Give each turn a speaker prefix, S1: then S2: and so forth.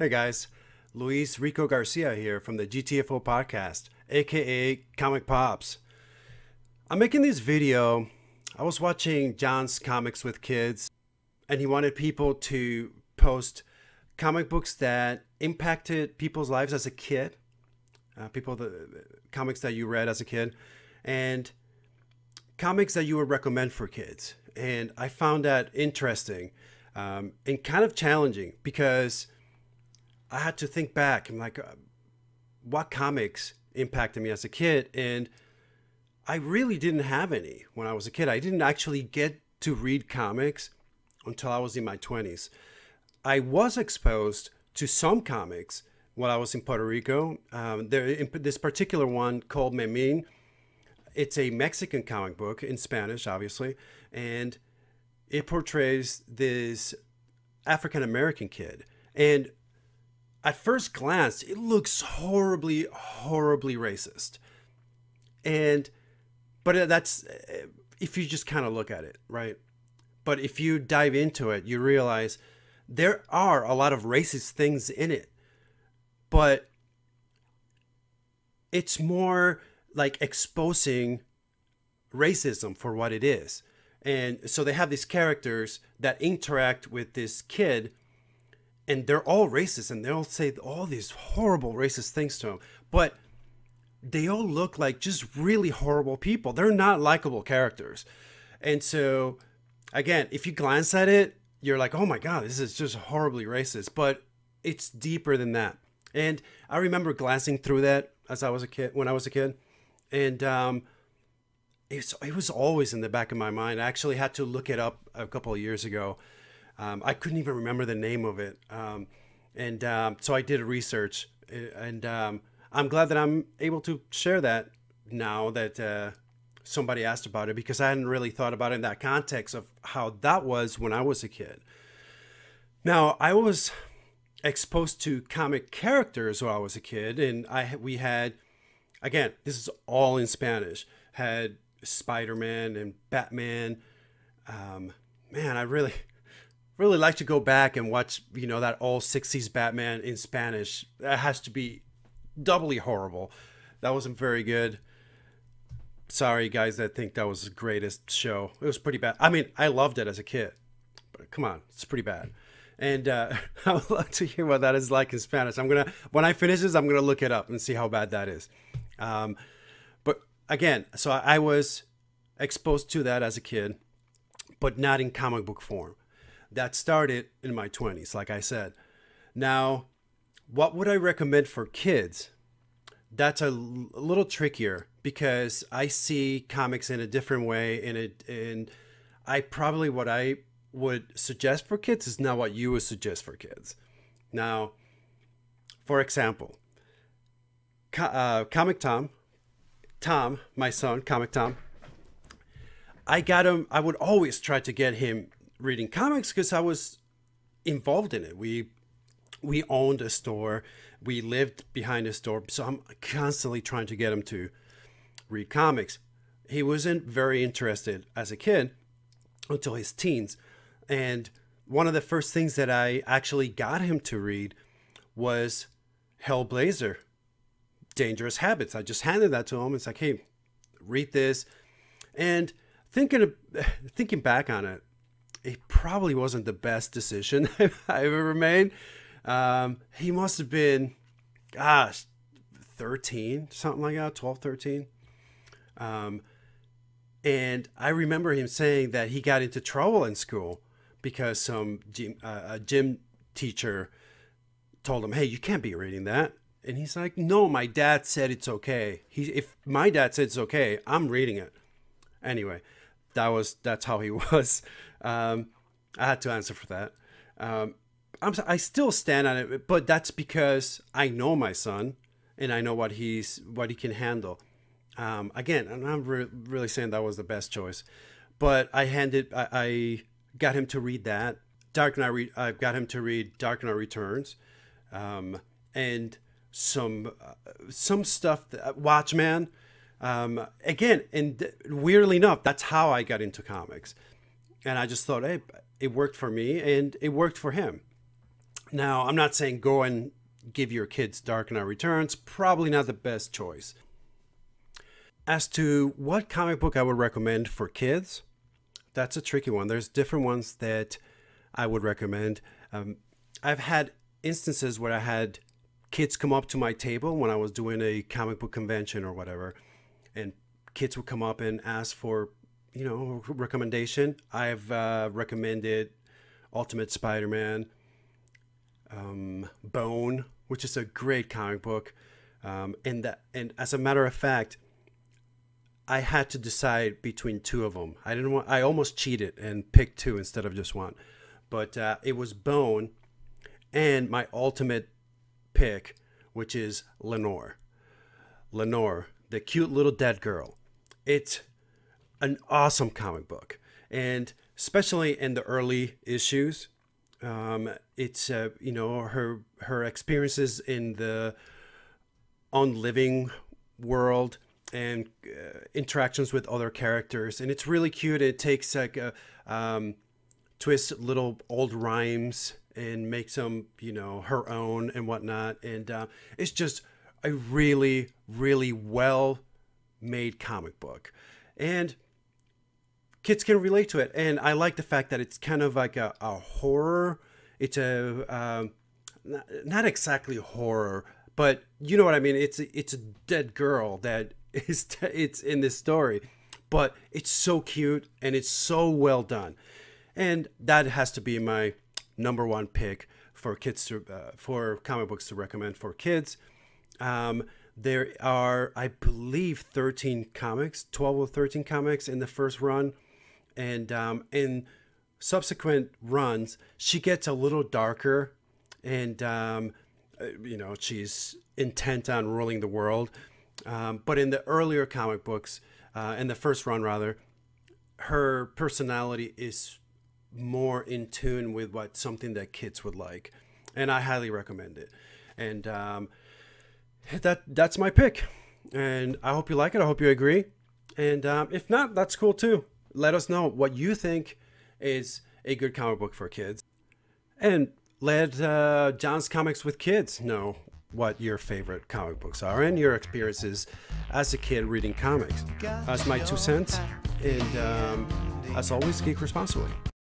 S1: Hey guys, Luis Rico Garcia here from the GTFO podcast, aka Comic Pops. I'm making this video. I was watching John's Comics with Kids, and he wanted people to post comic books that impacted people's lives as a kid, the comics that you read as a kid, and comics that you would recommend for kids. And I found that interesting and kind of challenging because I had to think back. I'm like, what comics impacted me as a kid? And I really didn't have any when I was a kid. I didn't actually get to read comics until I was in my 20s. I was exposed to some comics while I was in Puerto Rico. This particular one called Memín. It's a Mexican comic book in Spanish, obviously, and it portrays this African-American kid. And at first glance, it looks horribly, horribly racist. But that's if you just kind of look at it, right? But if you dive into it, you realize there are a lot of racist things in it. But it's more like exposing racism for what it is. And so they have these characters that interact with this kid, and they're all racist, and they'll say all these horrible racist things to him. But they all look like just really horrible people. They're not likable characters. And so, again, if you glance at it, you're like, oh my God, this is just horribly racist. But it's deeper than that. And I remember glancing through that as I was a kid, when I was a kid. And it was always in the back of my mind. I actually had to look it up a couple of years ago. I couldn't even remember the name of it. So I did a research, and I'm glad that I'm able to share that now that somebody asked about it, because I hadn't really thought about it in that context of how that was when I was a kid. Now, I was exposed to comic characters when I was a kid, and we had, again, this is all in Spanish, had Spider-Man and Batman. Man, I really like to go back and watch, that old 60s Batman in Spanish. That has to be doubly horrible. That wasn't very good. Sorry, guys, that think that was the greatest show. It was pretty bad. I mean, I loved it as a kid, but come on, it's pretty bad. And I would love to hear what that is like in Spanish. When I finish this, I'm gonna look it up and see how bad that is. But again, so I was exposed to that as a kid, but not in comic book form. That started in my 20s, like I said. Now, what would I recommend for kids? That's a little trickier because I see comics in a different way, and what I would suggest for kids is not what you would suggest for kids. Now, for example, Comic Tom, my son, Comic Tom, I would always try to get him reading comics because I was involved in it. We owned a store. We lived behind a store. So I'm constantly trying to get him to read comics. He wasn't very interested as a kid until his teens. And one of the first things that I actually got him to read was Hellblazer, Dangerous Habits. I just handed that to him. It's like, hey, read this. And thinking back on it, it probably wasn't the best decision I ever made. He must have been, 13, something like that, 12, 13. And I remember him saying that he got into trouble in school because some gym teacher told him, hey, you can't be reading that. And he's like, no, my dad said it's okay. If my dad said it's okay, I'm reading it. Anyway, that's how he was. I had to answer for that. I still stand on it, but that's because I know my son and I know what he can handle. Again, I'm not really saying that was the best choice, but I got him to read that. I got him to read Dark Knight Returns, and some stuff. Watchmen. Again, and weirdly enough, that's how I got into comics. And I just thought, hey, it worked for me and it worked for him. Now, I'm not saying go and give your kids Dark Knight Returns. Probably not the best choice. As to what comic book I would recommend for kids, that's a tricky one. There's different ones that I would recommend. I've had instances where I had kids come up to my table when I was doing a comic book convention or whatever, and kids would come up and ask for, recommendation. I've recommended Ultimate Spider-Man, Bone, which is a great comic book, and as a matter of fact, I had to decide between two of them. I almost cheated and picked two instead of just one, but it was Bone and my ultimate pick, which is Lenore, the cute little dead girl. It's an awesome comic book, and especially in the early issues. It's her experiences in the on-living world and interactions with other characters, and it's really cute. It takes like a twist little old rhymes and makes them her own and whatnot, and it's just a really, really well made comic book, and kids can relate to it. And I like the fact that it's kind of like a horror. It's a not exactly horror, but you know what I mean. It's a dead girl that it's in this story, but it's so cute and it's so well done, and that has to be my number one pick for kids for comic books to recommend for kids. There are, I believe, 13 comics, 12 or 13 comics in the first run. And in subsequent runs, she gets a little darker, and she's intent on ruling the world. But in the earlier comic books, in the first run rather, her personality is more in tune with something that kids would like, and I highly recommend it. And that's my pick, and I hope you like it. I hope you agree, and if not, that's cool too. Let us know what you think is a good comic book for kids, and let John's Comics with Kids know what your favorite comic books are and your experiences as a kid reading comics. That's my 2 cents, and as always, geek responsibly.